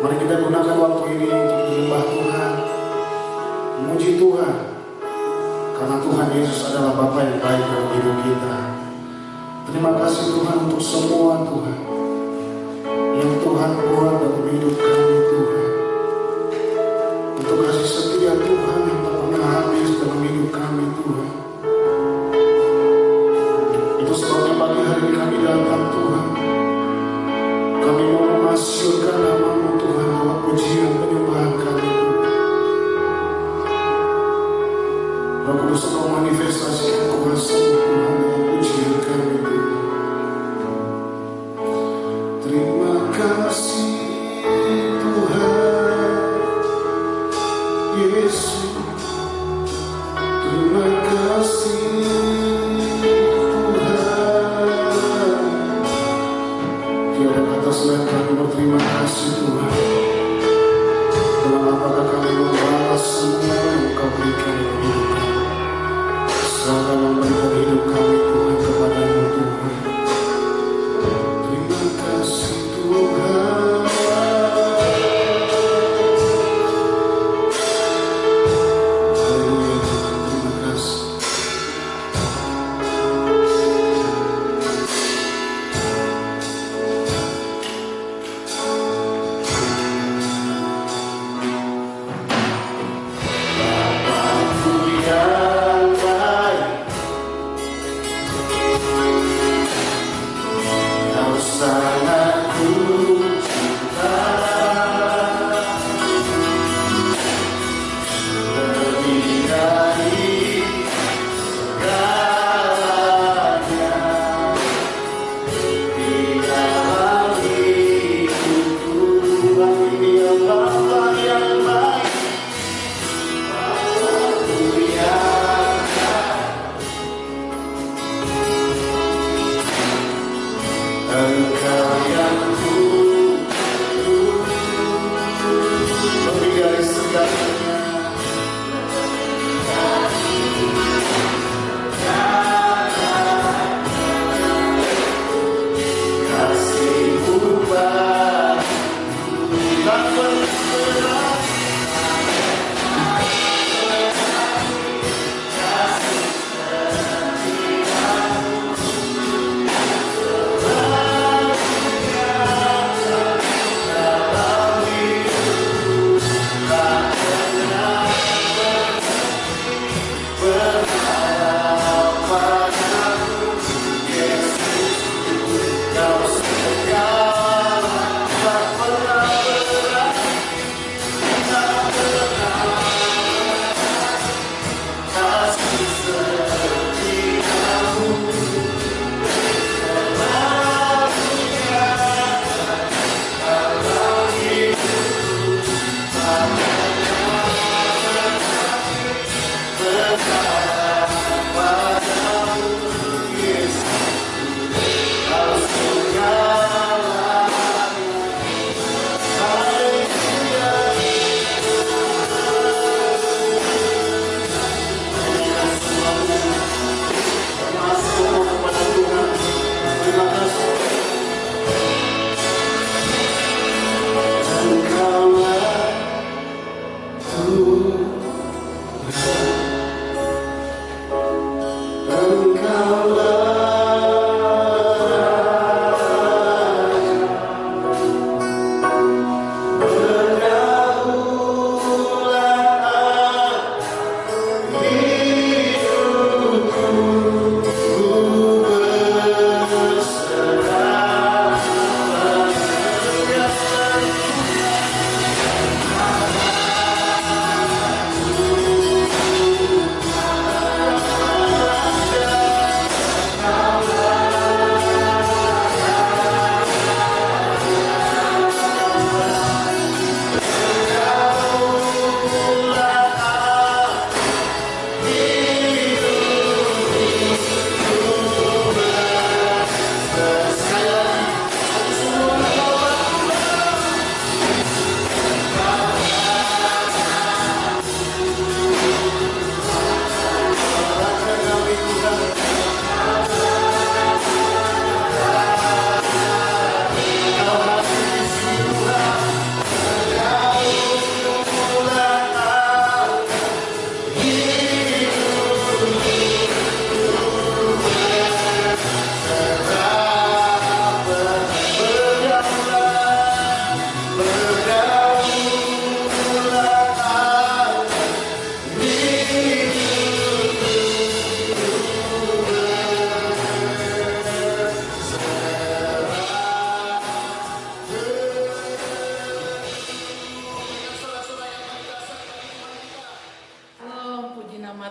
Mari kita gunakan waktu ini untuk menyembah Tuhan, memuji Tuhan, karena Tuhan Yesus adalah Bapa yang baik dalam hidup kita. Terima kasih Tuhan untuk semua Tuhan yang Tuhan buat dalam hidup kami Tuhan. Untuk kasih setia Tuhan yang tak pernah habis dalam hidup kami Tuhan. Itu sebabnya pagi hari ini kami datang Tuhan. Kami mau memasyurkan nama-Mu Tuhan lewat pujian penyembahan kami Tuhan. Roh Kudus Engkau manifestasikan kuasa-Mu Tuhan dalam pujian kami Tuhan. Terima kasih Tuhan Yesus. Terima kasih selain kami berterima kasih Tuhan. Dalam apakah kami membalas semua yang Engkau berikan dalam hidup kami. Selalu memberikan hidup kami Tuhan kepada-Mu Tuhan. Terima kasih Tuhan.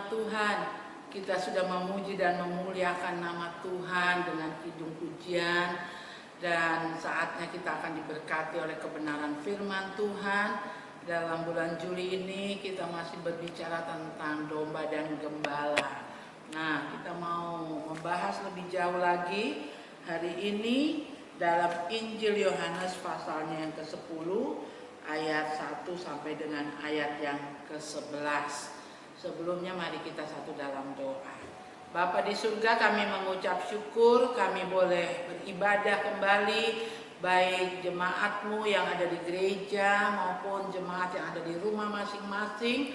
Tuhan, kita sudah memuji dan memuliakan nama Tuhan dengan kidung pujian, dan saatnya kita akan diberkati oleh kebenaran firman Tuhan. Dalam bulan Juli ini kita masih berbicara tentang domba dan gembala. Nah, kita mau membahas lebih jauh lagi hari ini dalam Injil Yohanes pasalnya yang ke-10 ayat 1 sampai dengan ayat yang ke-11. Sebelumnya mari kita satu dalam doa. Bapa di surga, kami mengucap syukur kami boleh beribadah kembali, baik jemaat-Mu yang ada di gereja maupun jemaat yang ada di rumah masing-masing.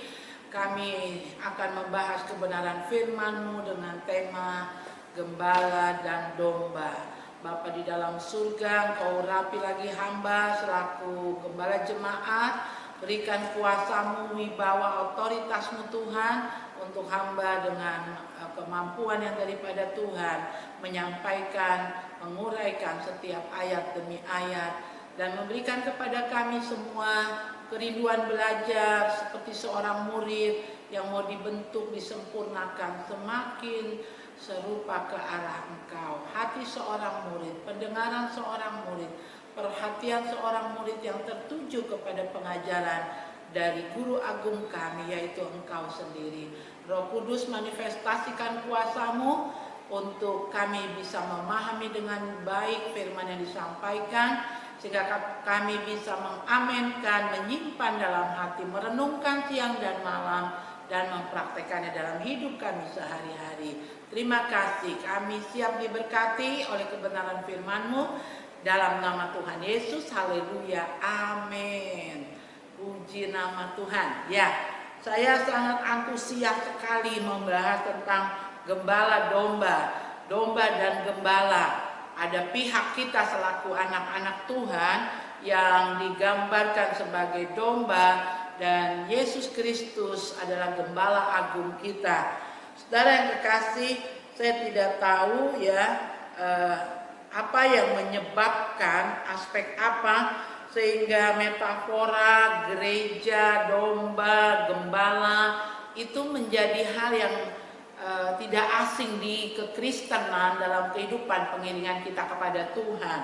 Kami akan membahas kebenaran firman-Mu dengan tema gembala dan domba. Bapa di dalam surga, Engkau urapi lagi hamba selaku gembala jemaat. Berikan kuasa-Mu, wibawa, otoritas-Mu Tuhan, untuk hamba dengan kemampuan yang daripada Tuhan menyampaikan, menguraikan setiap ayat demi ayat, dan memberikan kepada kami semua kerinduan belajar seperti seorang murid yang mau dibentuk, disempurnakan, semakin serupa ke arah Engkau. Hati seorang murid, pendengaran seorang murid, perhatian seorang murid yang tertuju kepada pengajaran dari guru agung kami, yaitu Engkau sendiri. Roh Kudus, manifestasikan kuasa-Mu untuk kami bisa memahami dengan baik firman yang disampaikan, sehingga kami bisa mengamenkan, menyimpan dalam hati, merenungkan siang dan malam, dan mempraktekannya dalam hidup kami sehari-hari. Terima kasih, kami siap diberkati oleh kebenaran firman-Mu dalam nama Tuhan Yesus. Haleluya, amin. Puji nama Tuhan. Ya, saya sangat antusias sekali membahas tentang gembala domba dan gembala. Ada pihak kita selaku anak-anak Tuhan yang digambarkan sebagai domba, dan Yesus Kristus adalah gembala agung kita. Saudara yang kekasih, saya tidak tahu ya apa yang menyebabkan, aspek apa sehingga metafora gereja, domba, gembala itu menjadi hal yang tidak asing di kekristenan dalam kehidupan pengiringan kita kepada Tuhan.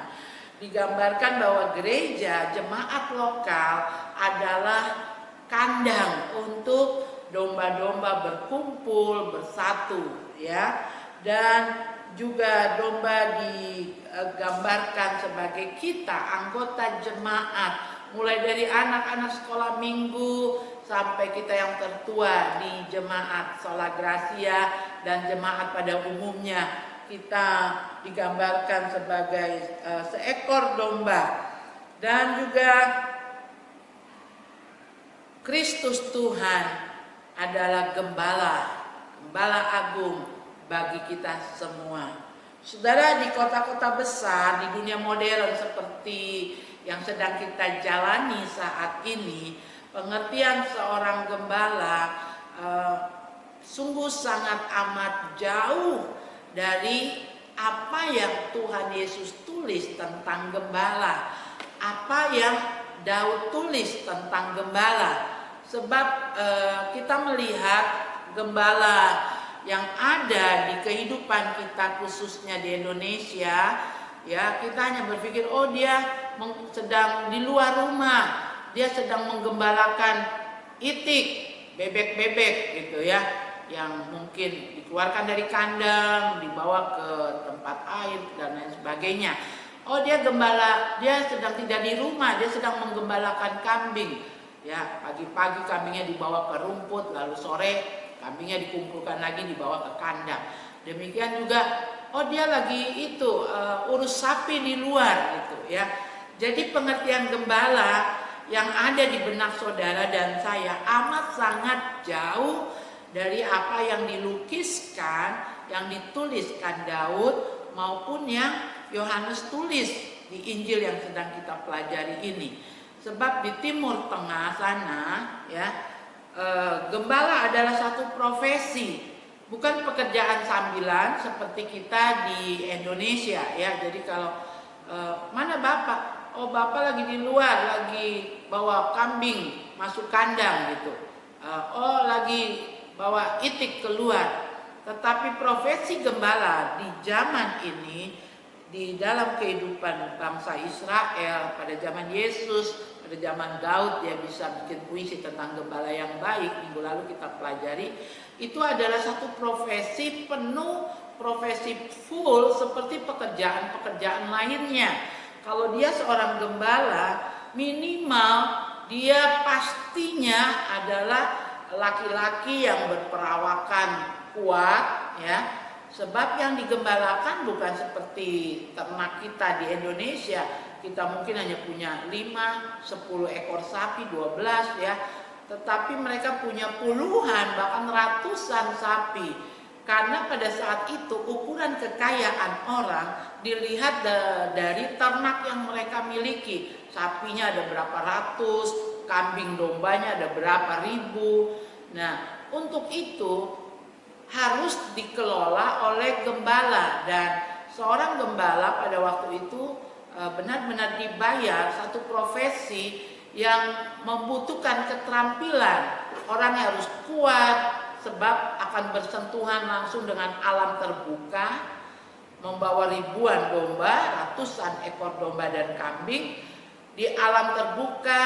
Digambarkan bahwa gereja, jemaat lokal adalah kandang untuk domba-domba berkumpul, bersatu, ya. Dan juga domba digambarkan sebagai kita, anggota jemaat, mulai dari anak-anak sekolah minggu sampai kita yang tertua di jemaat Sola Gracia dan jemaat pada umumnya. Kita digambarkan sebagai seekor domba, dan juga Kristus Tuhan adalah gembala agung bagi kita semua. Saudara, di kota-kota besar di dunia modern seperti yang sedang kita jalani saat ini, pengertian seorang gembala sungguh sangat amat jauh dari apa yang Tuhan Yesus tulis tentang gembala, apa yang Daud tulis tentang gembala. Sebab kita melihat gembala yang ada di kehidupan kita, khususnya di Indonesia, ya, kita hanya berpikir, oh dia sedang di luar rumah, dia sedang menggembalakan itik, bebek-bebek gitu ya, yang mungkin dikeluarkan dari kandang, dibawa ke tempat air dan lain sebagainya. Oh, dia gembala, dia sedang tidak di rumah, dia sedang menggembalakan kambing. Ya, pagi-pagi kambingnya dibawa ke rumput, lalu sore kambingnya dikumpulkan lagi dibawa ke kandang. Demikian juga, oh dia lagi urus sapi di luar gitu ya. Jadi pengertian gembala yang ada di benak saudara dan saya amat sangat jauh dari apa yang dilukiskan, yang dituliskan Daud maupun yang Yohanes tulis di Injil yang sedang kita pelajari ini. Sebab di Timur Tengah sana ya, gembala adalah satu profesi, bukan pekerjaan sambilan seperti kita di Indonesia ya. Jadi kalau mana bapak? Oh, bapak lagi di luar, lagi bawa kambing masuk kandang gitu. Oh, lagi bahwa Itik keluar. Tetapi profesi gembala di zaman ini, di dalam kehidupan bangsa Israel pada zaman Yesus, pada zaman Daud, dia bisa bikin puisi tentang gembala yang baik. Minggu lalu kita pelajari, itu adalah satu profesi penuh, profesi full seperti pekerjaan-pekerjaan lainnya. Kalau dia seorang gembala, minimal dia pastinya adalah laki-laki yang berperawakan kuat, ya. Sebab yang digembalakan bukan seperti ternak kita di Indonesia. Kita mungkin hanya punya 5, 10 ekor sapi, 12 ya. Tetapi mereka punya puluhan bahkan ratusan sapi. Karena pada saat itu ukuran kekayaan orang dilihat dari ternak yang mereka miliki. Sapinya ada berapa ratus, kambing dombanya ada berapa ribu. Nah, untuk itu harus dikelola oleh gembala, dan seorang gembala pada waktu itu benar-benar dibayar, satu profesi yang membutuhkan keterampilan. Orang harus kuat sebab akan bersentuhan langsung dengan alam terbuka, membawa ribuan domba, ratusan ekor domba dan kambing di alam terbuka,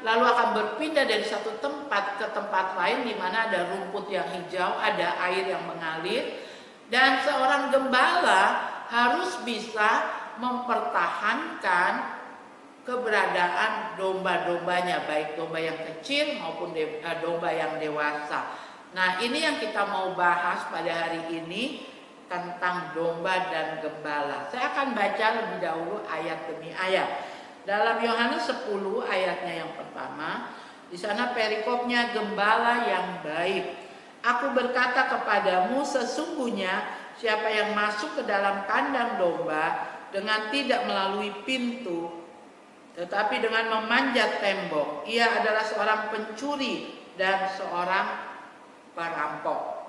lalu akan berpindah dari satu tempat ke tempat lain di mana ada rumput yang hijau, ada air yang mengalir, dan seorang gembala harus bisa mempertahankan keberadaan domba-dombanya, baik domba yang kecil maupun domba yang dewasa. Nah, ini yang kita mau bahas pada hari ini tentang domba dan gembala. Saya akan baca lebih dahulu ayat demi ayat. Dalam Yohanes 10 ayatnya yang pertama, di sana perikopnya gembala yang baik. Aku berkata kepadamu, sesungguhnya siapa yang masuk ke dalam kandang domba dengan tidak melalui pintu, tetapi dengan memanjat tembok, ia adalah seorang pencuri dan seorang perampok.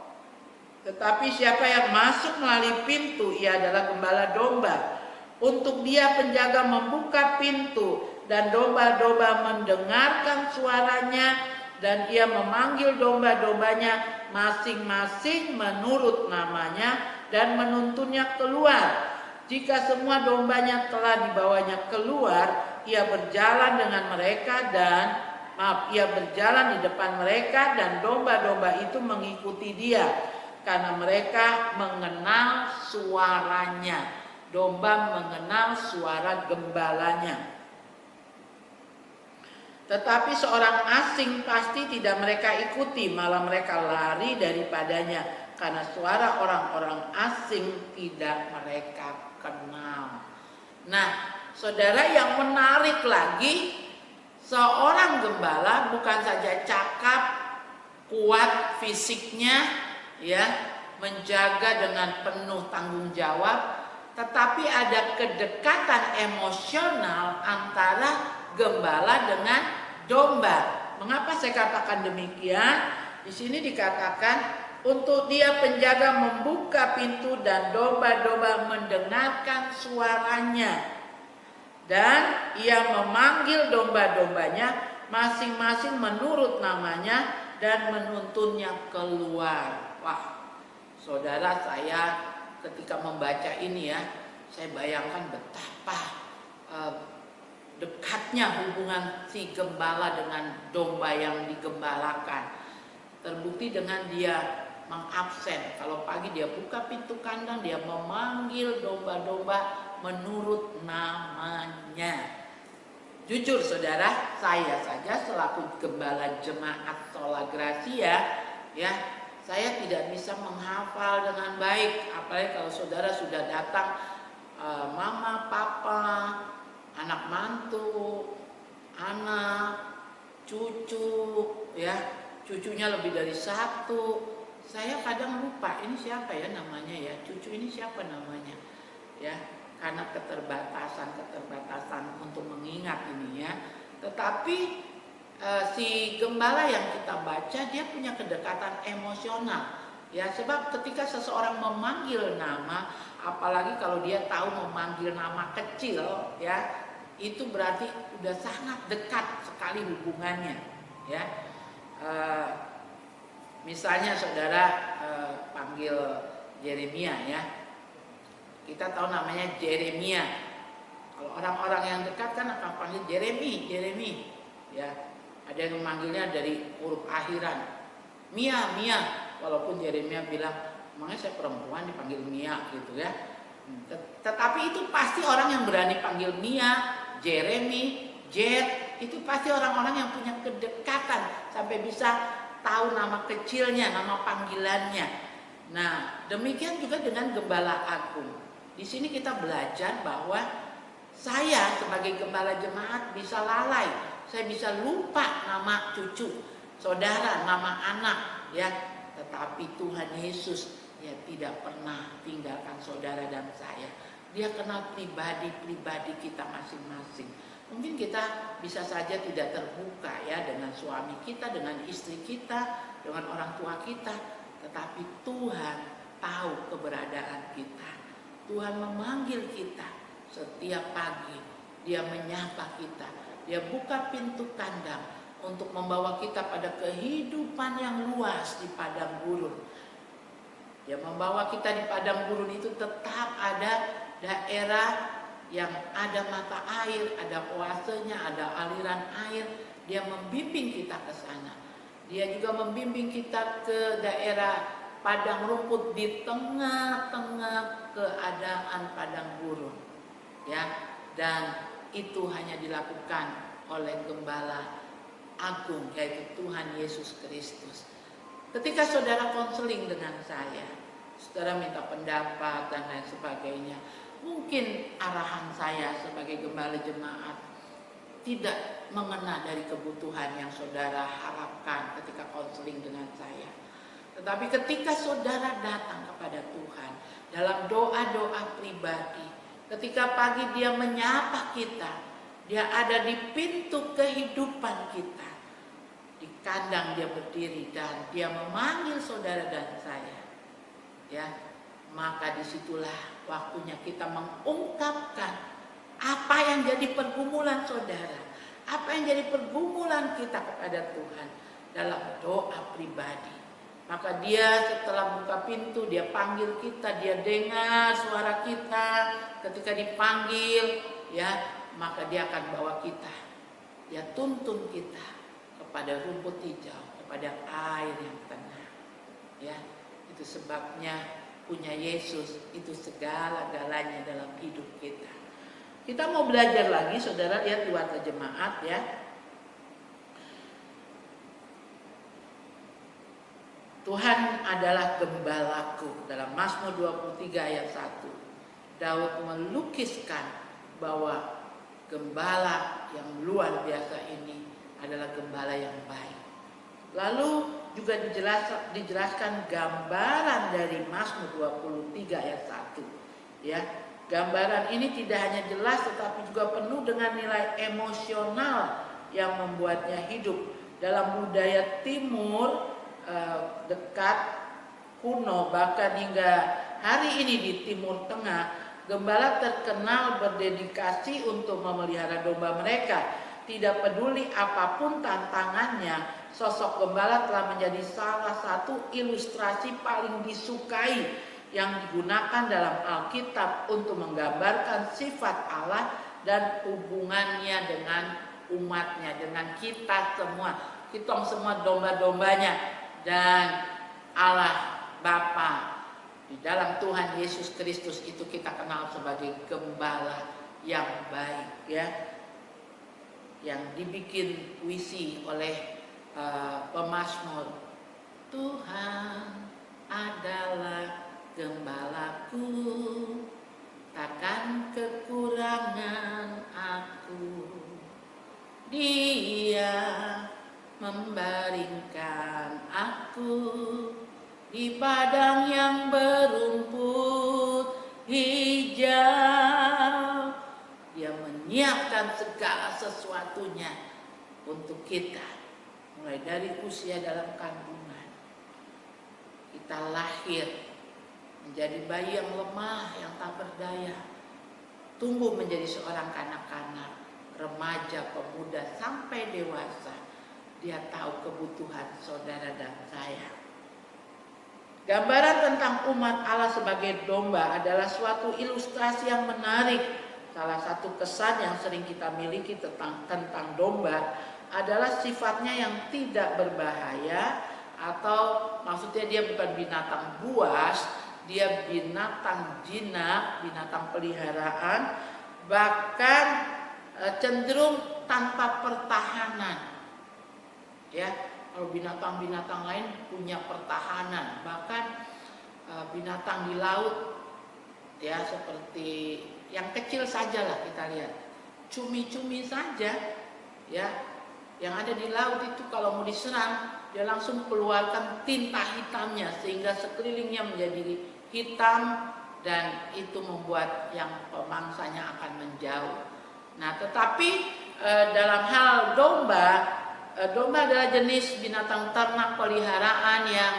Tetapi siapa yang masuk melalui pintu, ia adalah gembala domba. Untuk dia penjaga membuka pintu, dan domba-domba mendengarkan suaranya, dan ia memanggil domba-dombanya masing-masing menurut namanya dan menuntunnya keluar. Jika semua dombanya telah dibawanya keluar, ia berjalan dengan mereka ia berjalan di depan mereka, dan domba-domba itu mengikuti dia karena mereka mengenal suaranya. Domba mengenal suara gembalanya. Tetapi seorang asing pasti tidak mereka ikuti, malah mereka lari daripadanya, karena suara orang-orang asing tidak mereka kenal. Nah, saudara, yang menarik lagi, seorang gembala bukan saja cakap, kuat fisiknya, ya, menjaga dengan penuh tanggung jawab, tetapi ada kedekatan emosional antara gembala dengan domba. Mengapa saya katakan demikian? Di sini dikatakan untuk dia penjaga membuka pintu dan domba-domba mendengarkan suaranya. Dan ia memanggil domba-dombanya masing-masing menurut namanya dan menuntunnya keluar. Wah, saudara, saya ketika membaca ini ya, saya bayangkan betapa dekatnya hubungan si gembala dengan domba yang digembalakan. Terbukti dengan dia mengabsen. Kalau pagi dia buka pintu kandang, dia memanggil domba-domba menurut namanya. Jujur saudara, saya saja selaku gembala jemaat Sola Gracia, ya, saya tidak bisa menghafal dengan baik, apalagi kalau saudara sudah datang mama, papa, anak mantu, anak, cucu, ya, cucunya lebih dari satu. Saya kadang lupa ini siapa ya namanya ya, cucu ini siapa namanya, ya, karena keterbatasan untuk mengingat ini ya. Tetapi si gembala yang kita baca, dia punya kedekatan emosional, ya, sebab ketika seseorang memanggil nama, apalagi kalau dia tahu memanggil nama kecil, ya, itu berarti udah sangat dekat sekali hubungannya, ya. Misalnya saudara panggil Yeremia ya. Kita tahu namanya Yeremia. Kalau orang-orang yang dekat kan akan panggil Jeremy, Jeremy. Ya, ada yang memanggilnya dari huruf akhiran. Mia, Mia. Walaupun Yeremia bilang, emangnya saya perempuan dipanggil Mia gitu ya. Tetapi itu pasti orang yang berani panggil Mia, Jeremy, Jet. Itu pasti orang-orang yang punya kedekatan sampai bisa tahu nama kecilnya, nama panggilannya. Nah, demikian juga dengan gembala agung. Di sini kita belajar bahwa saya sebagai gembala jemaat bisa lalai, saya bisa lupa nama cucu, saudara, nama anak, ya. Tetapi Tuhan Yesus ya tidak pernah tinggalkan saudara dan saya. Dia kenal pribadi-pribadi kita masing-masing. Mungkin kita bisa saja tidak terbuka ya dengan suami kita, dengan istri kita, dengan orang tua kita, tetapi Tuhan tahu keberadaan kita. Tuhan memanggil kita setiap pagi. Dia menyapa kita. Dia buka pintu kandang untuk membawa kita pada kehidupan yang luas di padang gurun. Dia membawa kita di padang gurun itu tetap ada daerah yang ada mata air, ada oasenya, ada aliran air. Dia membimbing kita ke sana. Dia juga membimbing kita ke daerah padang rumput di tengah-tengah keadaan padang gurun, ya. Dan itu hanya dilakukan oleh gembala agung, yaitu Tuhan Yesus Kristus. Ketika saudara konseling dengan saya, saudara minta pendapat dan lain sebagainya, mungkin arahan saya sebagai gembala jemaat tidak mengena dari kebutuhan yang saudara harapkan ketika konseling dengan saya. Tetapi ketika saudara datang kepada Tuhan dalam doa-doa pribadi, ketika pagi dia menyapa kita, dia ada di pintu kehidupan kita, di kandang dia berdiri dan dia memanggil saudara dan saya, ya, maka disitulah waktunya kita mengungkapkan apa yang jadi pergumulan saudara, apa yang jadi pergumulan kita kepada Tuhan dalam doa pribadi. Maka dia setelah buka pintu, dia panggil kita, dia dengar suara kita. Ketika dipanggil, ya, maka dia akan bawa kita, dia tuntun kita kepada rumput hijau, kepada air yang tenang. Ya, itu sebabnya punya Yesus itu segala-galanya dalam hidup kita. Kita mau belajar lagi, saudara, lihat di warta jemaat ya. Tuhan adalah gembalaku. Dalam Mazmur 23 ayat 1, Daud melukiskan bahwa gembala yang luar biasa ini adalah gembala yang baik. Lalu juga dijelaskan gambaran dari Mazmur 23 ayat 1. Ya, gambaran ini tidak hanya jelas tetapi juga penuh dengan nilai emosional yang membuatnya hidup. Dalam budaya timur dekat kuno, bahkan hingga hari ini di Timur Tengah, gembala terkenal berdedikasi untuk memelihara domba mereka. Tidak peduli apapun tantangannya, sosok gembala telah menjadi salah satu ilustrasi paling disukai yang digunakan dalam Alkitab untuk menggambarkan sifat Allah dan hubungannya dengan umatnya, dengan kita semua. Kita semua domba-dombanya. Dan Allah Bapa di dalam Tuhan Yesus Kristus itu kita kenal sebagai gembala yang baik, ya, yang dibikin puisi oleh pemazmur. Tuhan adalah gembalaku, takkan kekurangan aku. Dia membaringkan aku di padang yang berumput hijau. Dia menyiapkan segala sesuatunya untuk kita, mulai dari usia dalam kandungan. Kita lahir menjadi bayi yang lemah, yang tak berdaya, tumbuh menjadi seorang kanak-kanak, remaja, pemuda, sampai dewasa. Dia tahu kebutuhan saudara dan saya. Gambaran tentang umat Allah sebagai domba adalah suatu ilustrasi yang menarik. Salah satu kesan yang sering kita miliki tentang domba adalah sifatnya yang tidak berbahaya, atau maksudnya dia bukan binatang buas, dia binatang jinak, binatang peliharaan, bahkan cenderung tanpa pertahanan. Ya, kalau binatang-binatang lain punya pertahanan, bahkan binatang di laut ya, seperti yang kecil saja lah kita lihat, cumi-cumi saja ya, yang ada di laut itu kalau mau diserang dia langsung keluarkan tinta hitamnya sehingga sekelilingnya menjadi hitam, dan itu membuat yang pemangsanya akan menjauh. Nah, tetapi dalam hal domba adalah jenis binatang ternak peliharaan yang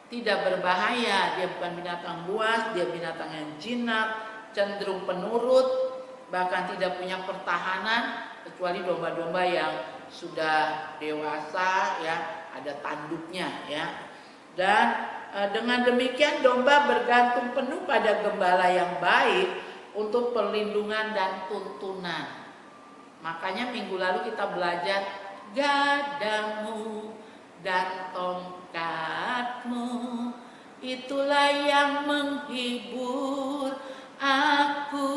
tidak berbahaya. Dia bukan binatang buas, dia binatang yang jinak, cenderung penurut, bahkan tidak punya pertahanan, kecuali domba-domba yang sudah dewasa ya, ada tanduknya ya. Dan dengan demikian domba bergantung penuh pada gembala yang baik untuk perlindungan dan tuntunan. Makanya minggu lalu kita belajar gadamu dan tongkatmu, itulah yang menghibur aku.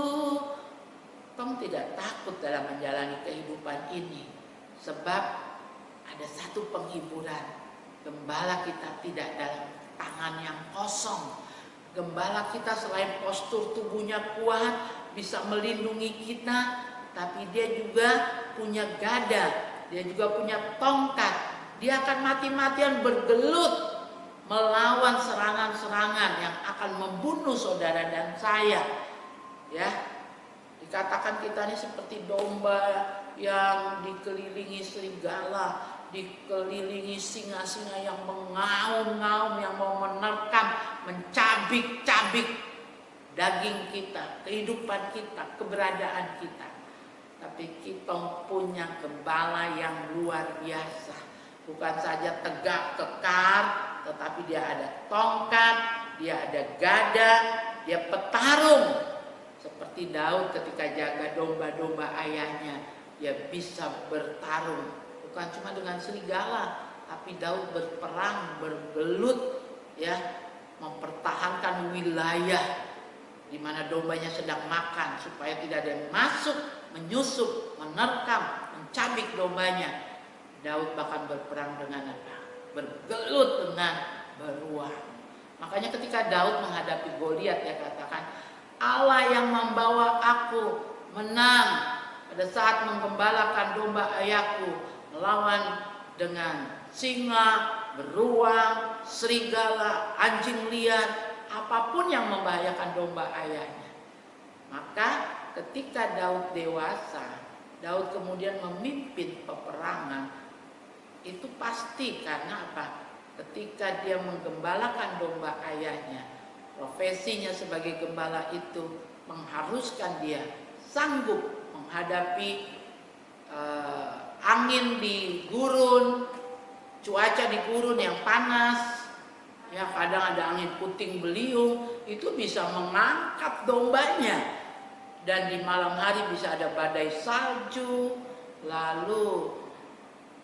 Tong tidak takut dalam menjalani kehidupan ini, sebab ada satu penghiburan. Gembala kita tidak dalam tangan yang kosong. Gembala kita selain postur tubuhnya kuat, bisa melindungi kita, tapi dia juga punya gada, dia juga punya tongkat. Dia akan mati-matian bergelut melawan serangan-serangan yang akan membunuh saudara dan saya. Ya, dikatakan kita ini seperti domba yang dikelilingi serigala, dikelilingi singa-singa yang mengaum-ngaum, yang mau menerkam, mencabik-cabik daging kita, kehidupan kita, keberadaan kita. Tapi kita punya gembala yang luar biasa. Bukan saja tegak kekar, tetapi dia ada tongkat, dia ada gada, dia petarung. Seperti Daud ketika jaga domba-domba ayahnya, dia bisa bertarung. Bukan cuma dengan serigala, tapi Daud berperang, bergelut ya, mempertahankan wilayah di mana dombanya sedang makan supaya tidak ada yang masuk, menyusup, menerkam, mencabik dombanya. Daud bahkan berperang dengan apa? Bergelut dengan beruang. Makanya ketika Daud menghadapi Goliat, dia katakan, Allah yang membawa aku menang pada saat menggembalakan domba ayahku melawan dengan singa, beruang, serigala, anjing liar, apapun yang membahayakan domba ayahnya. Maka ketika Daud dewasa, Daud kemudian memimpin peperangan. Itu pasti karena apa? Ketika dia menggembalakan domba ayahnya, profesinya sebagai gembala itu mengharuskan dia sanggup menghadapi angin di gurun, cuaca di gurun yang panas. Ya, kadang ada angin puting beliung, itu bisa mengangkat dombanya. Dan di malam hari bisa ada badai salju. Lalu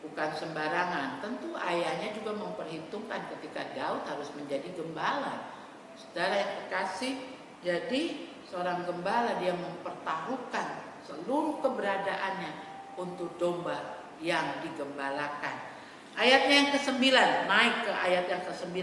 bukan sembarangan, tentu ayahnya juga memperhitungkan ketika Daud harus menjadi gembala. Saudara yang kekasih, jadi seorang gembala dia mempertaruhkan seluruh keberadaannya untuk domba yang digembalakan. Ayatnya yang ke-9, naik ke ayat yang ke-9.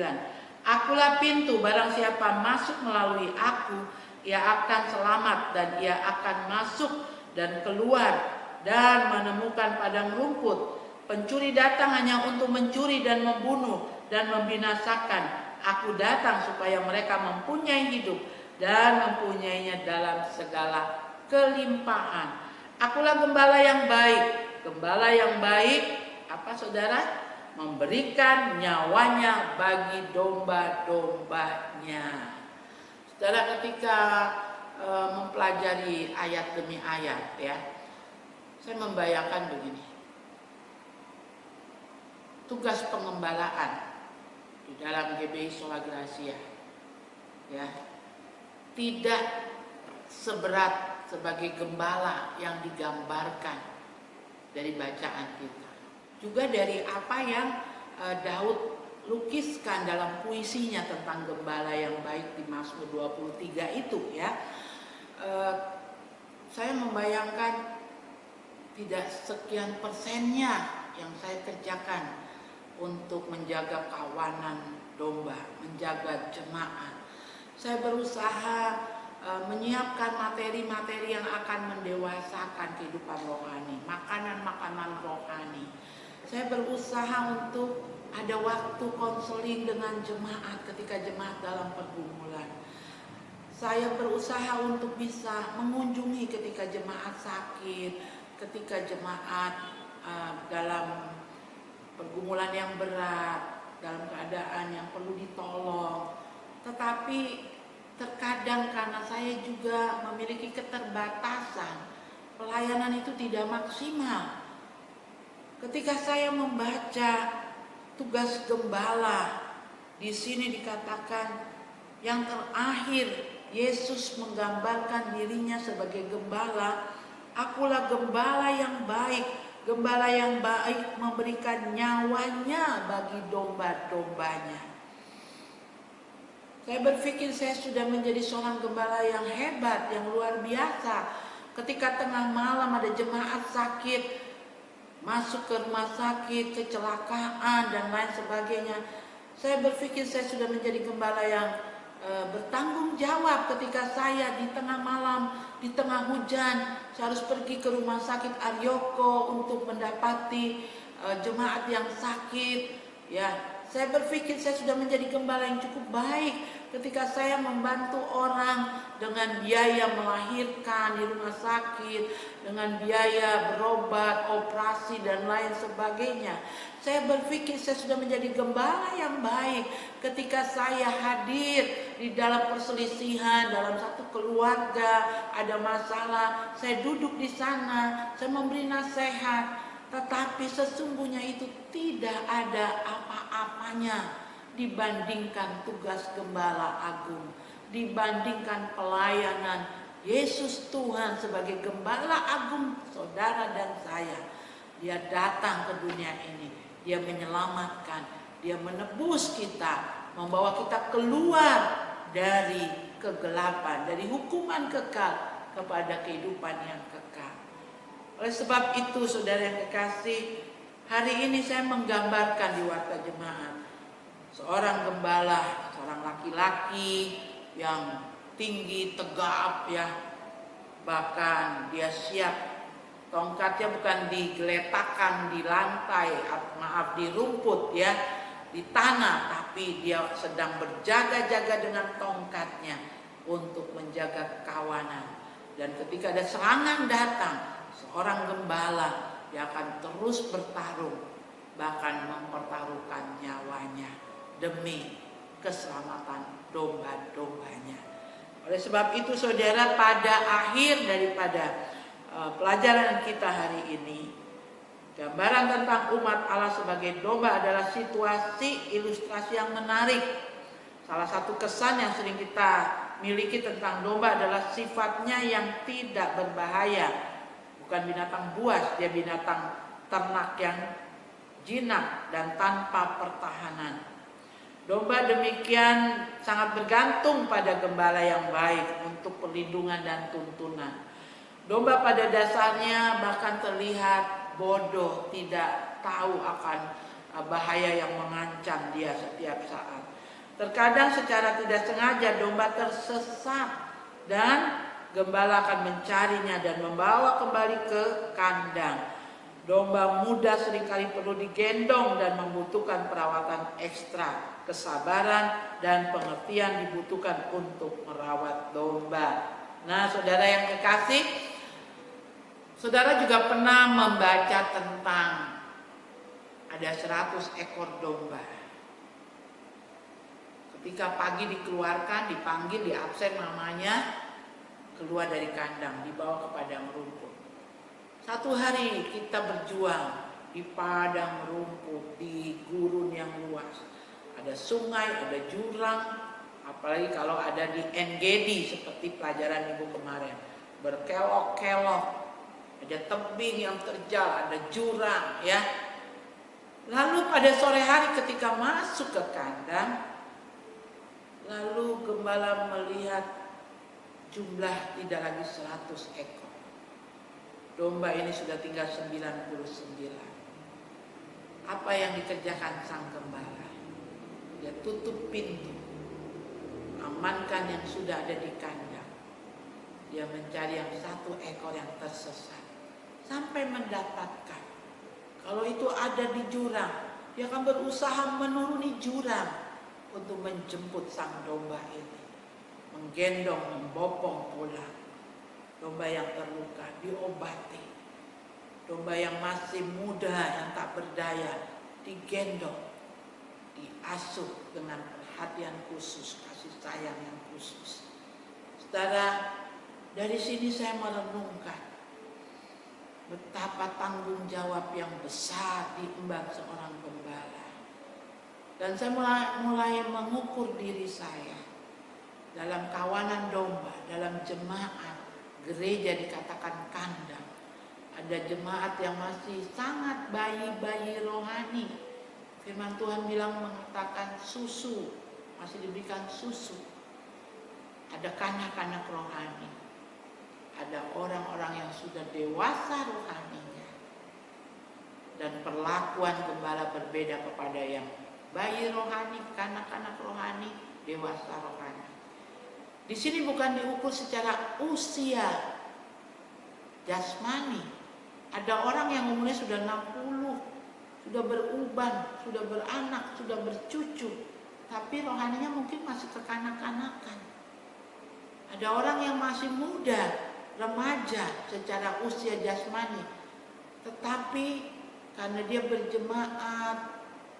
Akulah pintu, barang siapa masuk melalui aku, ia akan selamat dan ia akan masuk dan keluar dan menemukan padang rumput. Pencuri datang hanya untuk mencuri dan membunuh dan membinasakan. Aku datang supaya mereka mempunyai hidup dan mempunyainya dalam segala kelimpahan. Akulah gembala yang baik. Gembala yang baik apa saudara? Memberikan nyawanya bagi domba-dombanya. Saudara, ketika mempelajari ayat demi ayat ya, saya membayangkan begini. Tugas pengembalaan di dalam GBI Sola Gracia, ya, tidak seberat sebagai gembala yang digambarkan dari bacaan kita, juga dari apa yang Daud lukiskan dalam puisinya tentang gembala yang baik di Mazmur 23 itu, ya. Saya membayangkan tidak sekian persennya yang saya kerjakan untuk menjaga kawanan domba, menjaga jemaat. Saya berusaha menyiapkan materi-materi yang akan mendewasakan kehidupan rohani, makanan-makanan rohani. Saya berusaha untuk ada waktu konseling dengan jemaat ketika jemaat dalam pergumulan. Saya berusaha untuk bisa mengunjungi ketika jemaat sakit, ketika jemaat dalam pergumulan yang berat, dalam keadaan yang perlu ditolong. Tetapi terkadang karena saya juga memiliki keterbatasan, pelayanan itu tidak maksimal. Ketika saya membaca tugas gembala, di sini dikatakan yang terakhir Yesus menggambarkan dirinya sebagai gembala. Akulah gembala yang baik. Gembala yang baik memberikan nyawanya bagi domba-dombanya. Saya berpikir saya sudah menjadi seorang gembala yang hebat, yang luar biasa. Ketika tengah malam ada jemaat sakit, masuk ke rumah sakit, kecelakaan dan lain sebagainya, saya berpikir saya sudah menjadi gembala yang bertanggung jawab. Ketika saya di tengah malam, di tengah hujan, saya harus pergi ke rumah sakit Aryoko untuk mendapati jemaat yang sakit, ya. Saya berpikir saya sudah menjadi gembala yang cukup baik ketika saya membantu orang dengan biaya melahirkan di rumah sakit, dengan biaya berobat, operasi dan lain sebagainya. Saya berpikir saya sudah menjadi gembala yang baik ketika saya hadir di dalam perselisihan, dalam satu keluarga ada masalah, saya duduk di sana, saya memberi nasihat. Tetapi sesungguhnya itu tidak ada apa-apanya dibandingkan tugas gembala agung, dibandingkan pelayanan Yesus Tuhan sebagai gembala agung saudara dan saya. Dia datang ke dunia ini, dia menyelamatkan, dia menebus kita, membawa kita keluar dari kegelapan, dari hukuman kekal kepada kehidupan yang kekal. Oleh sebab itu saudara yang kekasih, hari ini saya menggambarkan di warta jemaat seorang gembala, seorang laki-laki yang tinggi, tegap, ya. Bahkan dia siap, tongkatnya bukan digeletakkan di lantai, di rumput, ya, di tanah, tapi dia sedang berjaga-jaga dengan tongkatnya untuk menjaga kawanan. Dan ketika ada serangan datang, seorang gembala dia akan terus bertarung, bahkan mempertaruhkan nyawanya demi keselamatan domba-dombanya. Oleh sebab itu saudara, pada akhir daripada pelajaran kita hari ini, gambaran tentang umat Allah sebagai domba adalah situasi ilustrasi yang menarik. Salah satu kesan yang sering kita miliki tentang domba adalah sifatnya yang tidak berbahaya. Bukan binatang buas, dia binatang ternak yang jinak dan tanpa pertahanan. Domba demikian sangat bergantung pada gembala yang baik untuk perlindungan dan tuntunan. Domba pada dasarnya bahkan terlihat bodoh, tidak tahu akan bahaya yang mengancam dia setiap saat. Terkadang secara tidak sengaja domba tersesat dan gembala akan mencarinya dan membawa kembali ke kandang. Domba muda seringkali perlu digendong dan membutuhkan perawatan ekstra. Kesabaran dan pengertian dibutuhkan untuk merawat domba. Nah, saudara yang kekasih, saudara juga pernah membaca tentang ada 100 ekor domba. Ketika pagi dikeluarkan, dipanggil, diabsen mamanya, keluar dari kandang, dibawa ke padang rumput. Satu hari kita berjuang di padang rumput, di gurun yang luas. Ada sungai, ada jurang, apalagi kalau ada di NGD seperti pelajaran minggu kemarin. Berkelok-kelok, ada tebing yang terjal, ada jurang ya. Lalu pada sore hari ketika masuk ke kandang, lalu gembala melihat jumlah tidak lagi 100 ekor. Domba ini sudah tinggal 99. Apa yang dikerjakan sang gembala? Dia tutup pintu, amankan yang sudah ada di kandang. Dia mencari yang 1 ekor yang tersesat sampai mendapatkan. Kalau itu ada di jurang, dia akan berusaha menuruni jurang untuk menjemput sang domba ini, menggendong, membopong pulang. Domba yang terluka diobati, domba yang masih muda yang tak berdaya digendong, diasuh dengan perhatian khusus, kasih sayang yang khusus. Saudara, dari sini saya merenungkan betapa tanggung jawab yang besar diemban seorang gembala. Dan saya mulai mengukur diri saya dalam kawanan domba, dalam jemaat gereja dikatakan kandang. Ada jemaat yang masih sangat bayi-bayi rohani. Firman Tuhan bilang mengatakan susu, masih diberikan susu. Ada kanak-kanak rohani. Ada orang-orang yang sudah dewasa rohaninya. Dan perlakuan gembala berbeda kepada yang bayi rohani, kanak-kanak rohani, dewasa rohani. Di sini bukan diukur secara usia jasmani. Ada orang yang umurnya sudah 60, sudah beruban, sudah beranak, sudah bercucu, tapi rohaninya mungkin masih kekanak-kanakan. Ada orang yang masih muda, remaja secara usia jasmani, tetapi karena dia berjemaat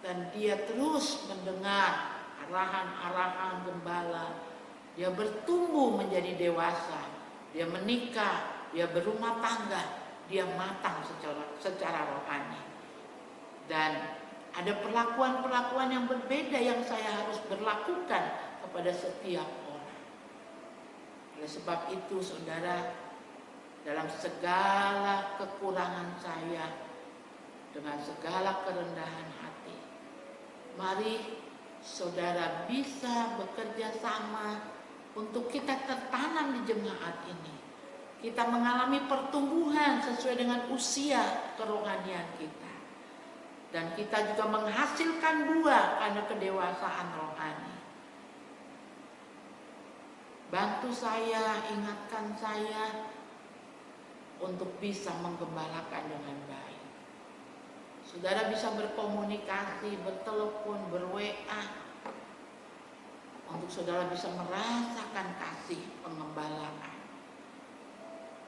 dan dia terus mendengar arahan-arahan gembala, dia bertumbuh menjadi dewasa, dia menikah, dia berumah tangga, dia matang secara rohani. Dan ada perlakuan-perlakuan yang berbeda yang saya harus berlakukan kepada setiap orang. Oleh sebab itu saudara, dalam segala kekurangan saya, dengan segala kerendahan hati, mari saudara bisa bekerja sama untuk kita tertanam di jemaat ini. Kita mengalami pertumbuhan sesuai dengan usia kerohanian kita. Dan kita juga menghasilkan buah karena kedewasaan rohani. Bantu saya, ingatkan saya untuk bisa menggembalakan dengan baik. Saudara bisa berkomunikasi, bertelepon, ber-WA, untuk saudara bisa merasakan kasih pengembalaan.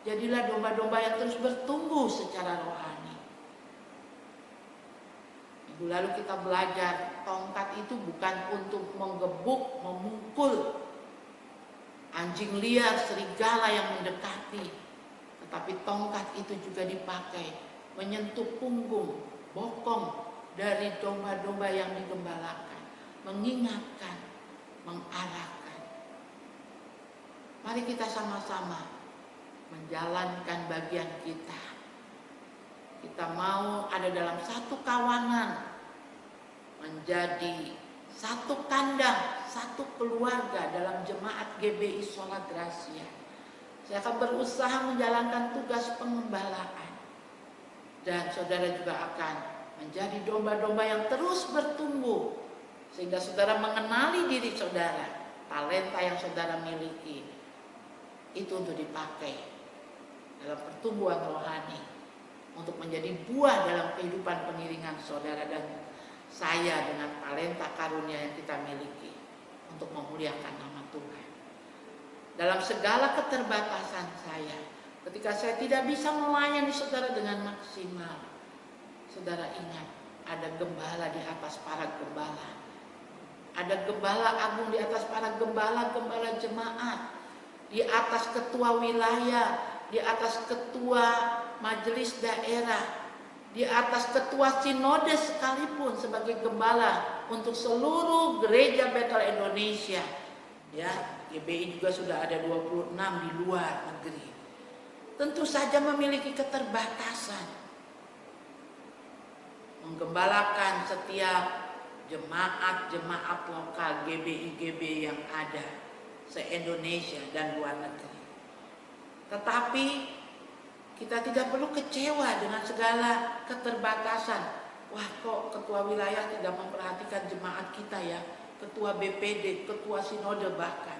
Jadilah domba-domba yang terus bertumbuh secara rohani. Minggu lalu kita belajar tongkat itu bukan untuk menggebuk, memukul anjing liar, serigala yang mendekati, tetapi tongkat itu juga dipakai menyentuh punggung, bokong dari domba-domba yang digembalakan, mengingatkan, mengarahkan. Mari kita sama-sama menjalankan bagian kita. Kita mau ada dalam satu kawanan, menjadi satu kandang, satu keluarga dalam jemaat GBI Sola Gracia. Saya akan berusaha menjalankan tugas pengembalaan. Dan saudara juga akan menjadi domba-domba yang terus bertumbuh, sehingga saudara mengenali diri saudara, talenta yang saudara miliki itu untuk dipakai dalam pertumbuhan rohani, untuk menjadi buah dalam kehidupan pengiringan saudara dan saya dengan talenta karunia yang kita miliki untuk memuliakan nama Tuhan. Dalam segala keterbatasan saya, ketika saya tidak bisa melayani saudara dengan maksimal, saudara ingat ada gembala di atas para gembala. Ada gembala agung di atas para gembala-gembala jemaat, di atas ketua wilayah, di atas ketua majelis daerah, di atas ketua sinode sekalipun sebagai gembala untuk seluruh gereja Bethel Indonesia. Ya, GBI juga sudah ada 26 di luar negeri. Tentu saja memiliki keterbatasan menggembalakan setiap jemaat-jemaat lokal GBI-GBI yang ada se-Indonesia dan luar negeri. Tetapi kita tidak perlu kecewa dengan segala keterbatasan. Wah, kok ketua wilayah tidak memperhatikan jemaat kita ya, ketua BPD, ketua sinode bahkan.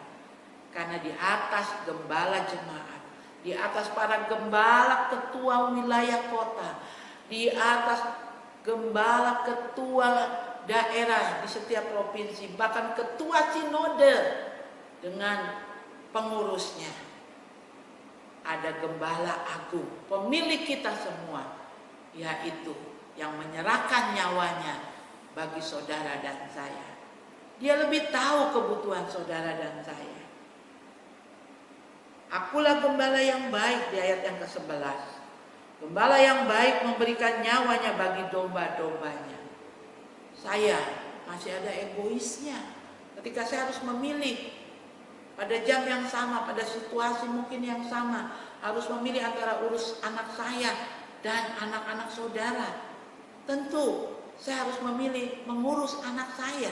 Karena di atas gembala jemaat, di atas para gembala ketua wilayah kota, di atas gembala ketua daerah di setiap provinsi, bahkan ketua sinode dengan pengurusnya, ada gembala agung, pemilik kita semua, yaitu yang menyerahkan nyawanya bagi saudara dan saya. Dia lebih tahu kebutuhan saudara dan saya. Akulah gembala yang baik di ayat yang ke-11. Gembala yang baik memberikan nyawanya bagi domba-dombanya. Saya masih ada egoisnya ketika saya harus memilih. Pada jam yang sama, pada situasi mungkin yang sama, harus memilih antara urus anak saya dan anak-anak saudara. Tentu saya harus memilih mengurus anak saya.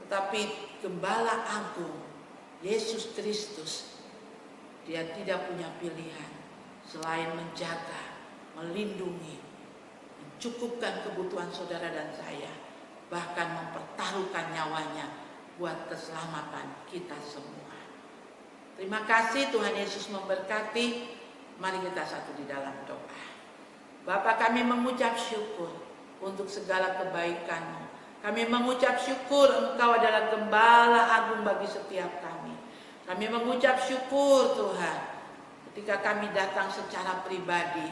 Tetapi Gembala Agung Yesus Kristus, dia tidak punya pilihan selain menjaga, melindungi, mencukupkan kebutuhan saudara dan saya, bahkan mempertaruhkan nyawanya buat keselamatan kita semua. Terima kasih, Tuhan Yesus memberkati. Mari kita satu di dalam doa. Bapa, kami mengucap syukur untuk segala kebaikan-Mu. Kami mengucap syukur Engkau adalah gembala agung bagi setiap kami. Kami mengucap syukur Tuhan ketika kami datang secara pribadi,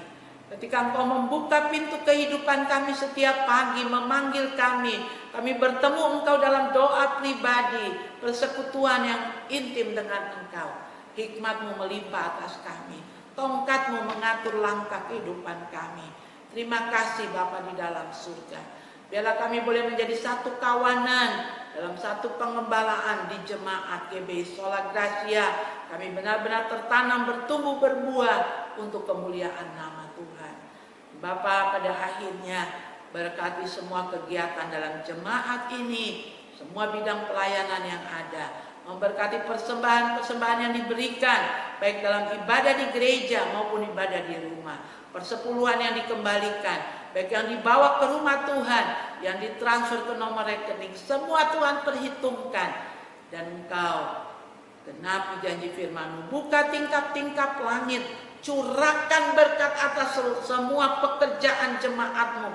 ketika Engkau membuka pintu kehidupan kami setiap pagi, memanggil kami bertemu Engkau dalam doa pribadi, persekutuan yang intim dengan Engkau. Hikmat-Mu melimpah atas kami, tongkat-Mu mengatur langkah kehidupan kami. Terima kasih Bapa di dalam surga. Biarlah kami boleh menjadi satu kawanan dalam satu pengembalaan di jemaat GBI Sola Gracia. Kami benar-benar tertanam, bertumbuh, berbuah untuk kemuliaan nama Tuhan. Bapa, pada akhirnya berkati semua kegiatan dalam jemaat ini, semua bidang pelayanan yang ada. Memberkati persembahan-persembahan yang diberikan, baik dalam ibadah di gereja maupun ibadah di rumah. Persepuluhan yang dikembalikan, baik yang dibawa ke rumah Tuhan, yang ditransfer ke nomor rekening. Semua Tuhan perhitungkan. Dan Engkau genapi janji firman-Mu. Buka tingkap-tingkap langit, curahkan berkat atas semua pekerjaan jemaat-Mu,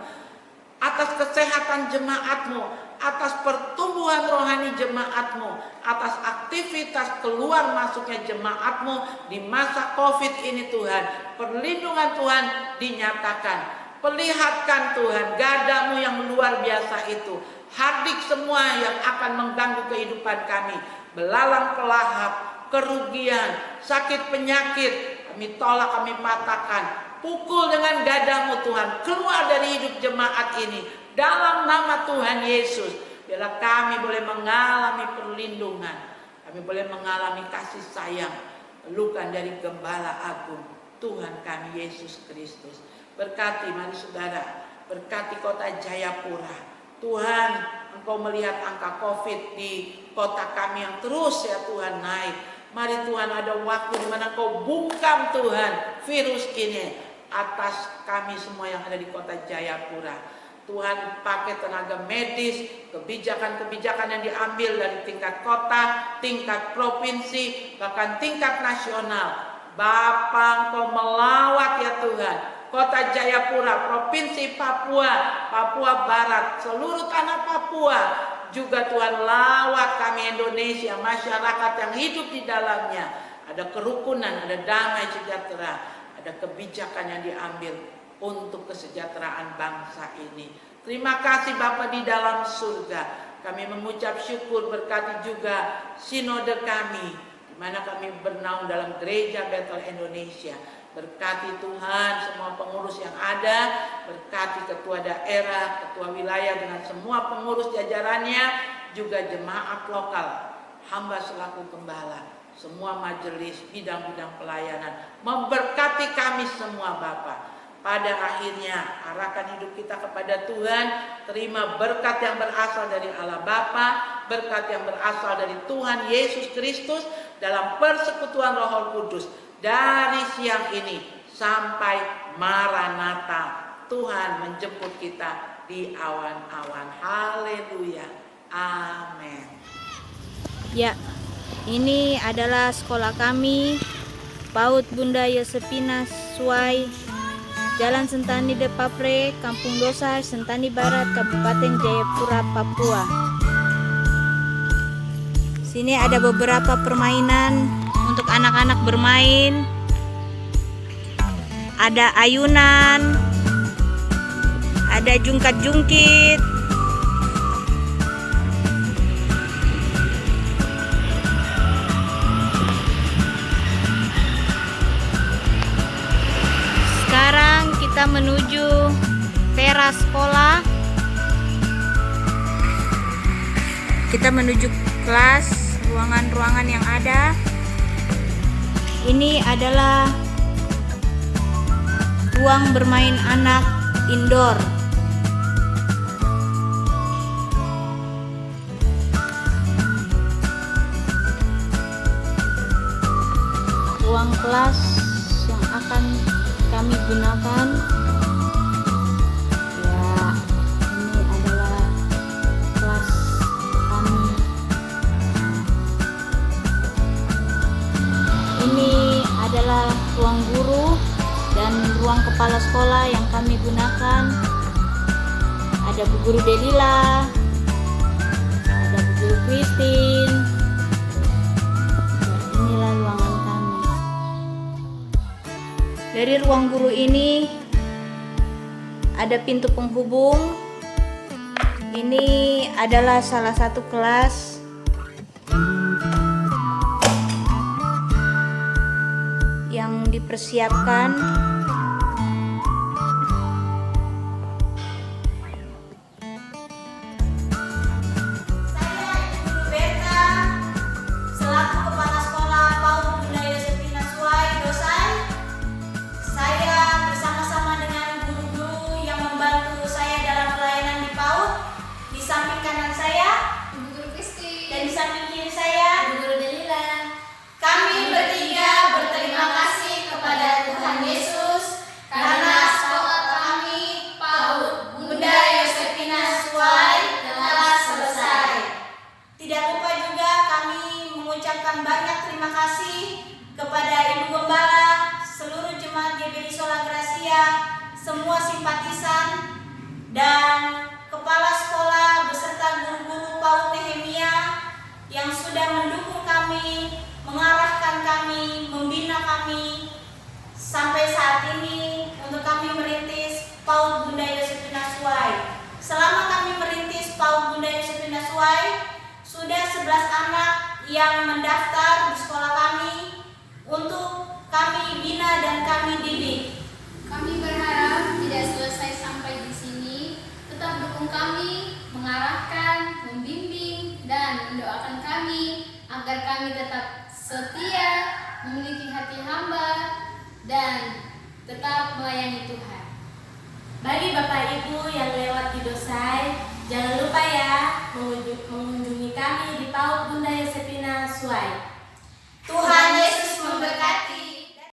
atas kesehatan jemaat-Mu, atas pertumbuhan rohani jemaat-Mu, atas aktivitas keluar masuknya jemaat-Mu di masa COVID ini Tuhan. Perlindungan Tuhan dinyatakan. Perlihatkan Tuhan gadamu yang luar biasa itu. Hadik semua yang akan mengganggu kehidupan kami. Belalang pelahap, kerugian, sakit penyakit, kami tolak, kami patahkan. Pukul dengan gadamu Tuhan, keluar dari hidup jemaat ini. Dalam nama Tuhan Yesus, biarlah kami boleh mengalami perlindungan. Kami boleh mengalami kasih sayang, pelukan dari Gembala Agung Tuhan kami Yesus Kristus. Berkati, mari saudara, berkati kota Jayapura. Tuhan, Engkau melihat angka COVID di kota kami yang terus ya Tuhan naik. Mari Tuhan, ada waktu di mana Engkau bungkam Tuhan virus ini atas kami semua yang ada di kota Jayapura. Tuhan, pakai tenaga medis, kebijakan-kebijakan yang diambil dari tingkat kota, tingkat provinsi, bahkan tingkat nasional. Bapa, Engkau melawat ya Tuhan kota Jayapura, provinsi Papua, Papua Barat, seluruh tanah Papua. Juga Tuhan lawat kami Indonesia, masyarakat yang hidup di dalamnya. Ada kerukunan, ada damai sejahtera, ada kebijakan yang diambil untuk kesejahteraan bangsa ini. Terima kasih Bapa di dalam surga. Kami mengucap syukur, berkati juga sinode kami, di mana kami bernaung dalam gereja Bethel Indonesia. Berkati Tuhan semua pengurus yang ada, berkati ketua daerah, ketua wilayah dengan semua pengurus jajarannya, juga jemaat lokal, hamba selaku gembala, semua majelis, bidang-bidang pelayanan, memberkati kami semua Bapa. Pada akhirnya arahkan hidup kita kepada Tuhan, terima berkat yang berasal dari Allah Bapa, berkat yang berasal dari Tuhan Yesus Kristus dalam persekutuan Roh Kudus dari siang ini sampai Maranatha. Tuhan menjemput kita di awan-awan. Haleluya. Amin. Ya, ini adalah sekolah kami, PAUD Bunda Yosefina Suai, Jalan Sentani Depapre, Kampung Dosai, Sentani Barat, Kabupaten Jayapura, Papua. Sini ada beberapa permainan untuk anak-anak bermain. Ada ayunan, ada jungkat-jungkit, sekarang kita menuju teras sekolah. Kita menuju kelas, ruangan-ruangan yang ada. Ini adalah ruang bermain anak indoor. Ruang kelas yang akan kami gunakan, ya, ini adalah kelas kami. Ini adalah ruang guru dan ruang kepala sekolah yang kami gunakan. Ada Bu Guru Delila, ada Bu Guru Christine. Ya, inilah ruangan kami. Dari ruang guru ini ada pintu penghubung. Ini adalah salah satu kelas yang dipersiapkan. Banyak terima kasih kepada Ibu Gembala, seluruh jemaat GBI Sola Gracia, semua simpatisan, dan kepala sekolah beserta guru-guru PAUD Nehemia yang sudah mendukung kami, mengarahkan kami, membina kami sampai saat ini untuk kami merintis PAUD Bunda Yosefina Suai. Selama kami merintis PAUD Bunda Yosefina Suai, sudah 11 anak yang mendaftar di sekolah kami untuk kami bina dan kami didik. Kami berharap tidak selesai sampai di sini, tetap dukung kami, mengarahkan, membimbing, dan mendoakan kami agar kami tetap setia, memiliki hati hamba, dan tetap melayani Tuhan. Bagi Bapak Ibu yang lewat di Dosai, jangan lupa ya mengunjungi kami di PAUD Bunda Yosefina Suai.